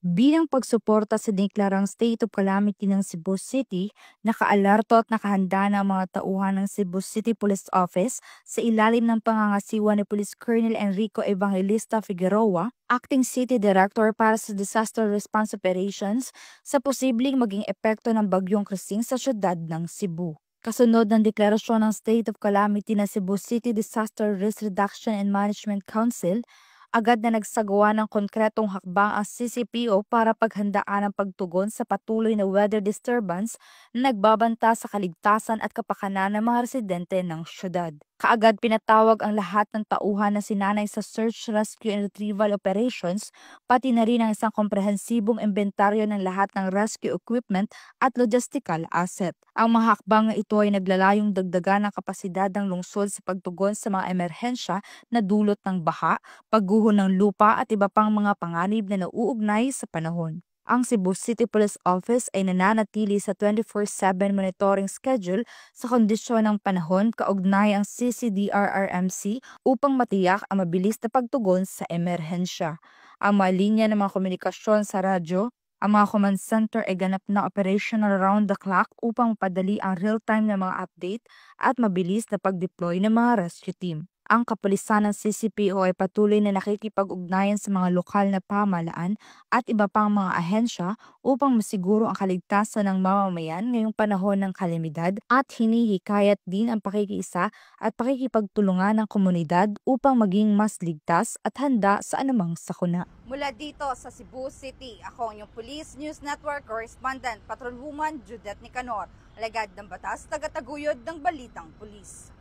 Bilang pagsuporta sa deklarang State of Calamity ng Cebu City, nakaalarto at nakahanda na ang mga tauhan ng Cebu City Police Office sa ilalim ng pangangasiwa ni Police Colonel Enrico Evangelista Figueroa, Acting City Director para sa Disaster Response Operations, sa posibleng maging epekto ng Bagyong Krising sa syudad ng Cebu. Kasunod ng deklarasyon ng State of Calamity na Cebu City Disaster Risk Reduction and Management Council, agad na nagsagawa ng konkretong hakbang ang CCPO para paghandaan ang pagtugon sa patuloy na weather disturbance na nagbabanta sa kaligtasan at kapakanan ng mga residente ng syudad. Kaagad pinatawag ang lahat ng tauhan na sinanay sa search, rescue and retrieval operations, pati na rin ang isang komprehensibong inventaryo ng lahat ng rescue equipment at logistical asset. Ang mga hakbang na ito ay naglalayong dagdagan ang kapasidad ng lungsod sa pagtugon sa mga emerhensya na dulot ng baha, pagguho ng lupa at iba pang mga panganib na nauugnay sa panahon. Ang Cebu City Police Office ay nananatili sa 24/7 monitoring schedule sa kondisyon ng panahon kaugnay ang CCDRRMC upang matiyak ang mabilis na pagtugon sa emerhensya. Ang mga linya ng mga komunikasyon sa radyo, ang mga command center ay ganap na operational around the clock upang padali ang real-time na mga update at mabilis na pag-deploy ng mga rescue team. Ang kapulisan ng CCPO ay patuloy na nakikipag-ugnayan sa mga lokal na pamahalaan at iba pang mga ahensya upang masiguro ang kaligtasan ng mamamayan ngayong panahon ng kalamidad, at hinihikayat din ang pakikiisa at pakikipagtulungan ng komunidad upang maging mas ligtas at handa sa anumang sakuna. Mula dito sa Cebu City, ako ang inyong Police News Network Correspondent, Patrolwoman Judith Nicanor, alagad ng batas, tagataguyod ng Balitang Pulis.